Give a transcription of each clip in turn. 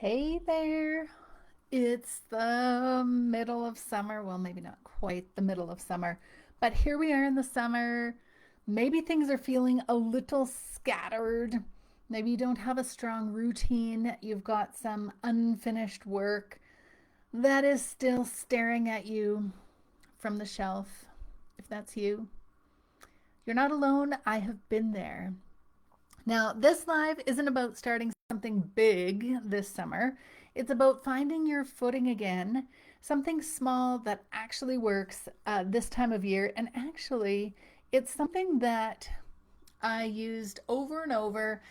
Hey there. It's the middle of summer. Well, maybe not quite the middle of summer, but here we are in the summer. Maybe things are feeling a little scattered. Maybe you don't have a strong routine. You've got some unfinished work that is still staring at you from the shelf. If that's you, you're not alone. I have been there. Now, this live isn't about starting something big this summer. It's about finding your footing again, something small that actually works this time of year. And actually, it's something that I used over and over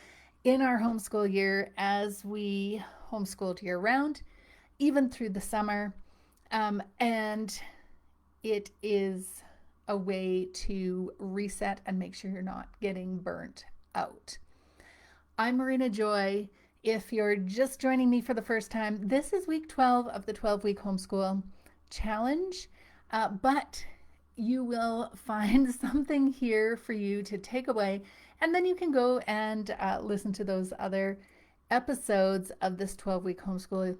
in our homeschool year as we homeschooled year round, even through the summer. And it is a way to reset and make sure you're not getting burnt out. I'm Marina Joy. If you're just joining me for the first time, this is week 12 of the 12-week homeschool challenge, but you will find something here for you to take away, and then you can go and listen to those other episodes of this 12-week homeschool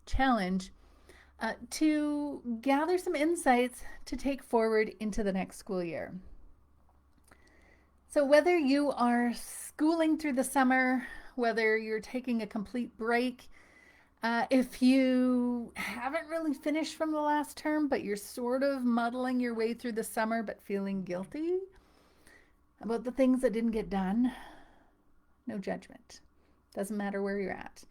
challenge to gather some insights to take forward into the next school year. So, whether you are schooling through the summer, whether you're taking a complete break, if you haven't really finished from the last term, but you're sort of muddling your way through the summer but feeling guilty about the things that didn't get done, no judgment. Doesn't matter where you're at.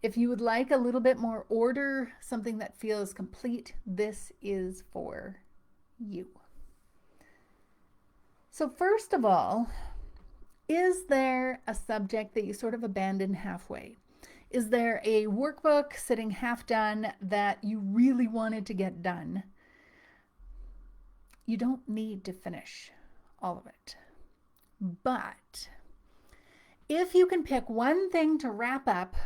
If you would like a little bit more order, something that feels complete, this is for you. So, first of all, is there a subject that you sort of abandoned halfway? Is there a workbook sitting half done that you really wanted to get done? You don't need to finish all of it. But if you can pick one thing to wrap up,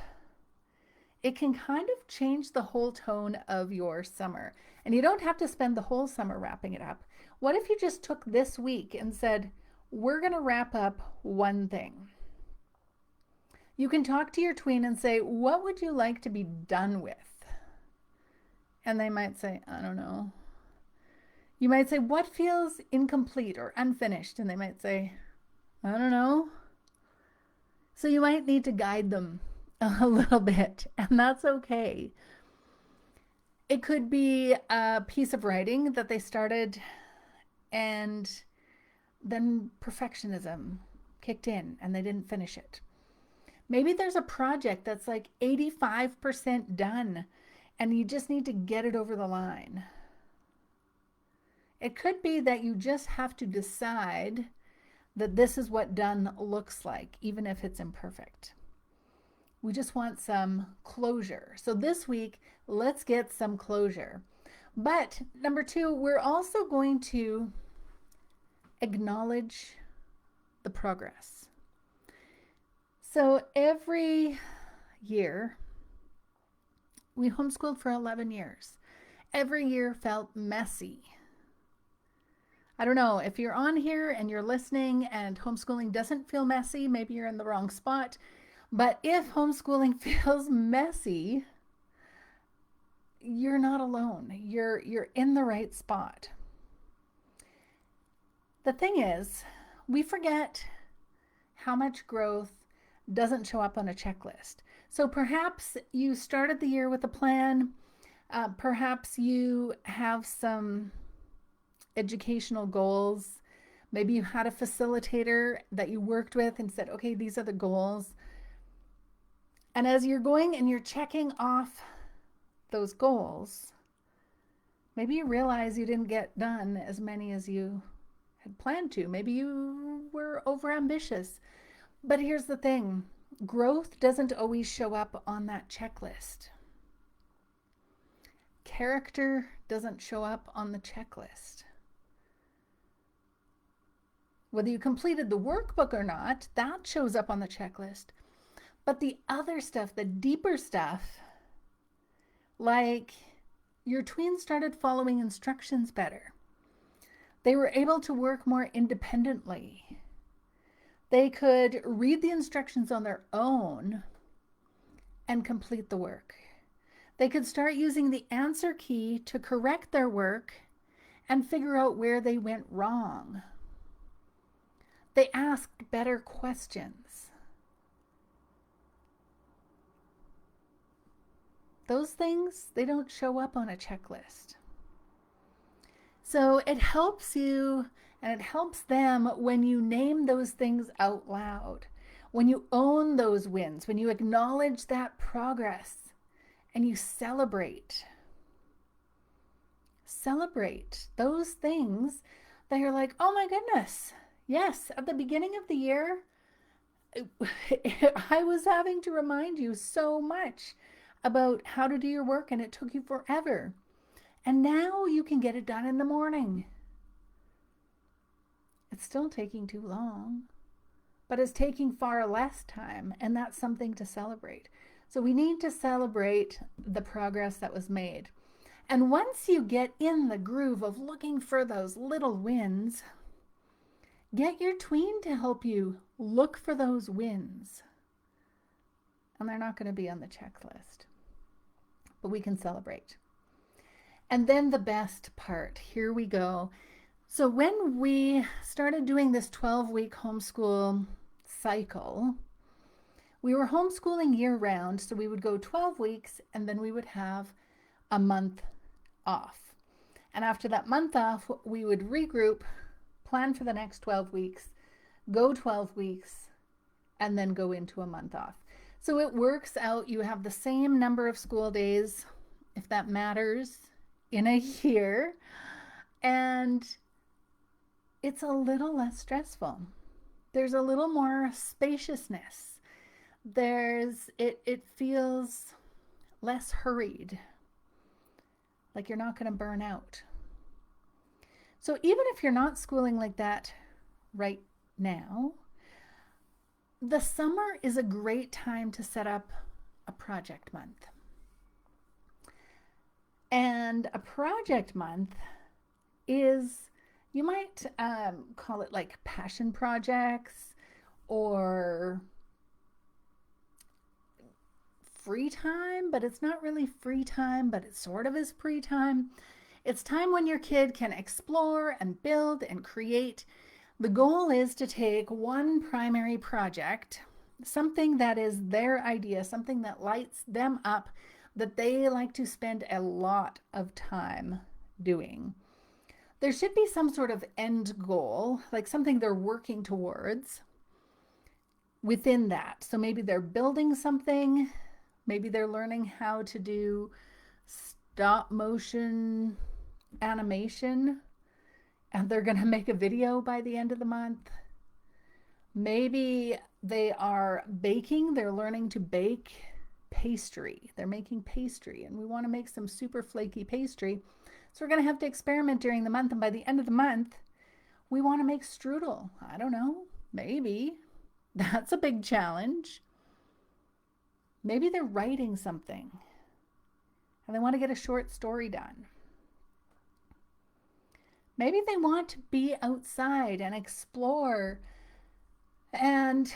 it can kind of change the whole tone of your summer. And you don't have to spend the whole summer wrapping it up. What if you just took this week and said, we're going to wrap up one thing? You can talk to your tween and say, what would you like to be done with? And they might say, I don't know. You might say, what feels incomplete or unfinished? And they might say, I don't know. So you might need to guide them a little bit, and that's okay. It could be a piece of writing that they started and then perfectionism kicked in and they didn't finish it. Maybe there's a project that's like 85% done and you just need to get it over the line. It could be that you just have to decide that this is what done looks like, even if it's imperfect. We just want some closure. So this week, let's get some closure. But number two, we're also going to acknowledge the progress. So every year, we homeschooled for 11 years. Every year felt messy. I don't know, if you're on here and you're listening and homeschooling doesn't feel messy, maybe you're in the wrong spot. But if homeschooling feels messy, you're not alone. You're in the right spot. The thing is, we forget how much growth doesn't show up on a checklist. So perhaps you started the year with a plan. Perhaps you have some educational goals. Maybe you had a facilitator that you worked with and said, okay, these are the goals. And as you're going and you're checking off those goals, maybe you realize you didn't get done as many as you had planned to. Maybe you were overambitious. But here's the thing, growth doesn't always show up on that checklist. Character doesn't show up on the checklist. Whether you completed the workbook or not, that shows up on the checklist. But the other stuff, the deeper stuff, like your tween started following instructions better. They were able to work more independently. They could read the instructions on their own and complete the work. They could start using the answer key to correct their work and figure out where they went wrong. They asked better questions. Those things, they don't show up on a checklist. So it helps you and it helps them when you name those things out loud, when you own those wins, when you acknowledge that progress and you celebrate. Celebrate those things that you're like, oh my goodness, yes, at the beginning of the year, I was having to remind you so much about how to do your work and it took you forever. And now you can get it done in the morning. It's still taking too long, but it's taking far less time, and that's something to celebrate. So we need to celebrate the progress that was made. And once you get in the groove of looking for those little wins, get your tween to help you look for those wins. And they're not going to be on the checklist, but we can celebrate. And then the best part, here we go. So when we started doing this 12-week homeschool cycle, we were homeschooling year round. So we would go 12 weeks and then we would have a month off. And after that month off, we would regroup, plan for the next 12 weeks, go 12 weeks, and then go into a month off. So it works out. You have the same number of school days, if that matters, in a year. And it's a little less stressful. There's a little more spaciousness. It feels less hurried, like you're not going to burn out. So even if you're not schooling like that right now, the summer is a great time to set up a project month. And a project month is, you might call it like passion projects or free time, but it's not really free time, but it sort of is free time. It's time when your kid can explore and build and create. The goal is to take one primary project, something that is their idea, something that lights them up, that they like to spend a lot of time doing. There should be some sort of end goal, like something they're working towards within that. So maybe they're building something, maybe they're learning how to do stop motion animation and they're going to make a video by the end of the month. Maybe they are baking, they're learning to bake pastry. They're making pastry and we want to make some super flaky pastry. So we're going to have to experiment during the month, and by the end of the month, we want to make strudel. I don't know, maybe. That's a big challenge. Maybe they're writing something and they want to get a short story done. Maybe they want to be outside and explore and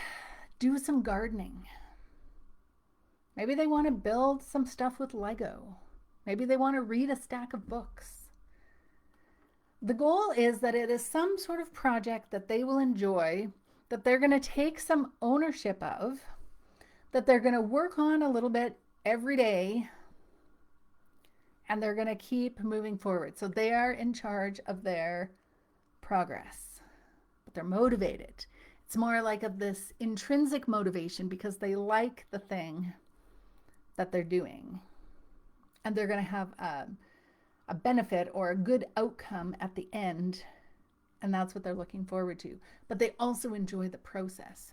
do some gardening. Maybe they want to build some stuff with Lego. Maybe they want to read a stack of books. The goal is that it is some sort of project that they will enjoy, that they're going to take some ownership of, that they're going to work on a little bit every day, and they're going to keep moving forward. So they are in charge of their progress, but they're motivated. It's more like of this intrinsic motivation because they like the thing that they're doing. And they're going to have a benefit or a good outcome at the end. And that's what they're looking forward to. But they also enjoy the process.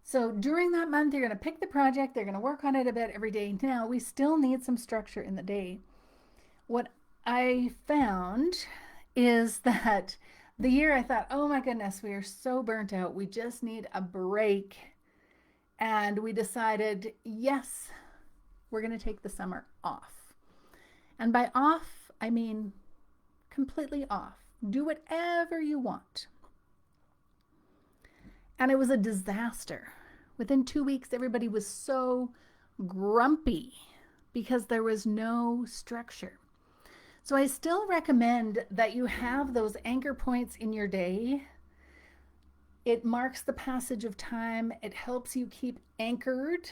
So during that month, you're going to pick the project. They're going to work on it a bit every day. Now, we still need some structure in the day. What I found is that the year I thought, oh my goodness, we are so burnt out. We just need a break. And we decided, yes, we're going to take the summer off. And by off, I mean completely off. Do whatever you want. And it was a disaster. Within 2 weeks, everybody was so grumpy because there was no structure. So I still recommend that you have those anchor points in your day. It marks the passage of time. It helps you keep anchored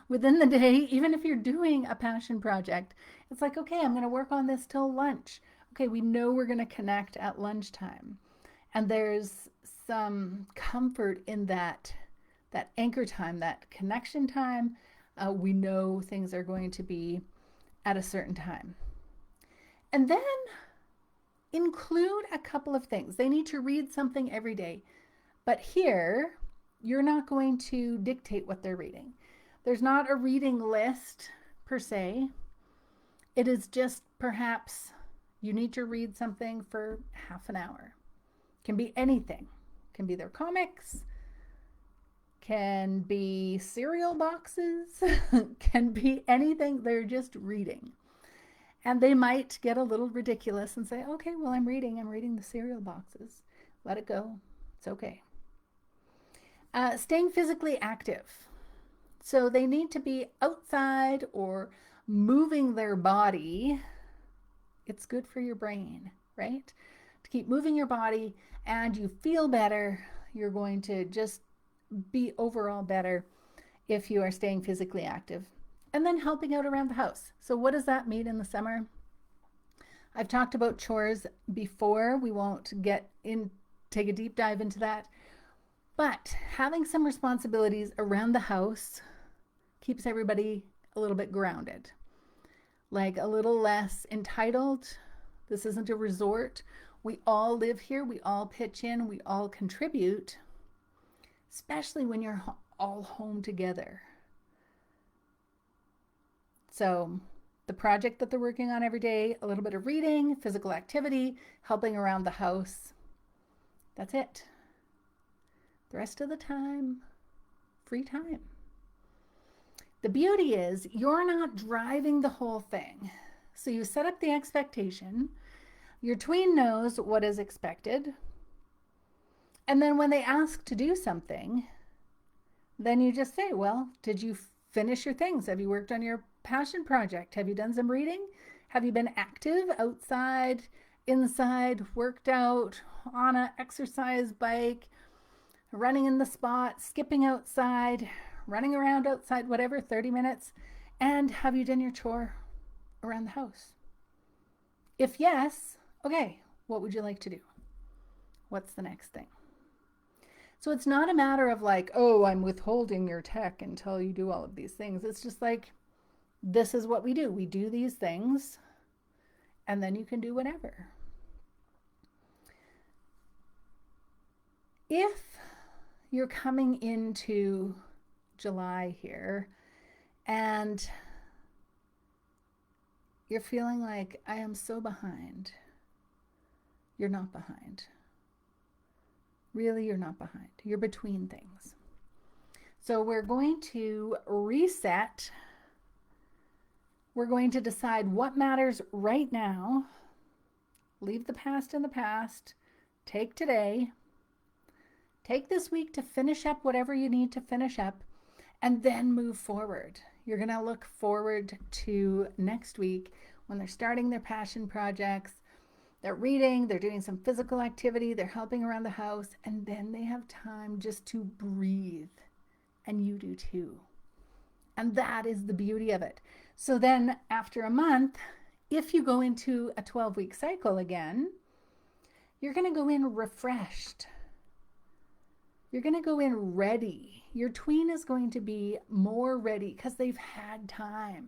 within the day, even if you're doing a passion project. It's like, okay, I'm going to work on this till lunch. Okay, we know we're going to connect at lunchtime. And there's some comfort in that anchor time, that connection time. We know things are going to be at a certain time. And then include a couple of things. They need to read something every day. But here, you're not going to dictate what they're reading. There's not a reading list per se. It is just perhaps you need to read something for half an hour. It can be anything. It can be their comics, can be cereal boxes, can be anything. They're just reading. And they might get a little ridiculous and say, okay, well, I'm reading the cereal boxes. Let it go. It's okay. Staying physically active. So they need to be outside or moving their body. It's good for your brain, right? To keep moving your body and you feel better. You're going to just be overall better if you are staying physically active. And then helping out around the house. So what does that mean in the summer? I've talked about chores before. We won't take a deep dive into that. But having some responsibilities around the house keeps everybody a little bit grounded, like a little less entitled. This isn't a resort. We all live here. We all pitch in. We all contribute, especially when you're all home together. So the project that they're working on every day, a little bit of reading, physical activity, helping around the house. That's it. The rest of the time, free time. The beauty is you're not driving the whole thing. So you set up the expectation. Your tween knows what is expected. And then when they ask to do something, then you just say, well, did you finish your things? Have you worked on your passion project? Have you done some reading? Have you been active outside, inside, worked out, on an exercise bike, running in the spot, skipping outside, running around outside, whatever, 30 minutes? And have you done your chore around the house? If yes, okay, what would you like to do? What's the next thing? So it's not a matter of like, oh, I'm withholding your tech until you do all of these things. It's just like, this is what we do. We do these things, and then you can do whatever. If you're coming into July here and you're feeling like, I am so behind, you're not behind. Really, you're not behind. You're between things. So we're going to reset. We're going to decide what matters right now. Leave the past in the past. Take today. Take this week to finish up whatever you need to finish up, and then move forward. You're going to look forward to next week when they're starting their passion projects. They're reading, they're doing some physical activity, they're helping around the house, and then they have time just to breathe. And you do too. And that is the beauty of it. So then after a month, if you go into a 12-week cycle again, you're going to go in refreshed. You're going to go in ready. Your tween is going to be more ready because they've had time.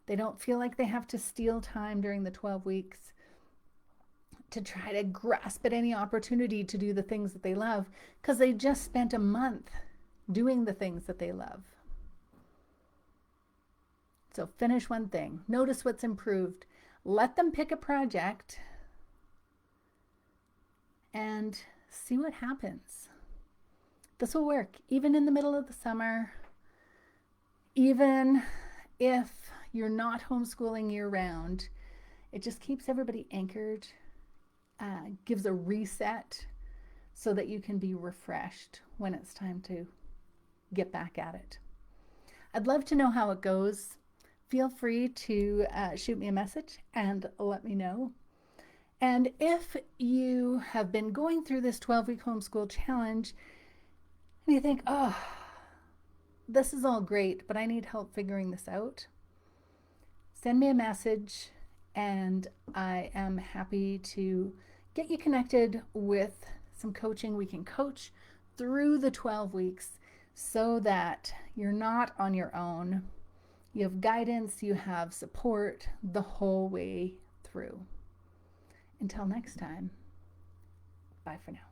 They don't feel like they have to steal time during the 12 weeks to try to grasp at any opportunity to do the things that they love because they just spent a month doing the things that they love. So finish one thing. Notice what's improved. Let them pick a project and see what happens. This will work even in the middle of the summer, even if you're not homeschooling year round. It just keeps everybody anchored, gives a reset so that you can be refreshed when it's time to get back at it. I'd love to know how it goes. Feel free to shoot me a message and let me know. And if you have been going through this 12-week homeschool challenge and you think, oh, this is all great, but I need help figuring this out, send me a message and I am happy to get you connected with some coaching. We can coach through the 12 weeks so that you're not on your own. You have guidance, you have support the whole way through. Until next time, bye for now.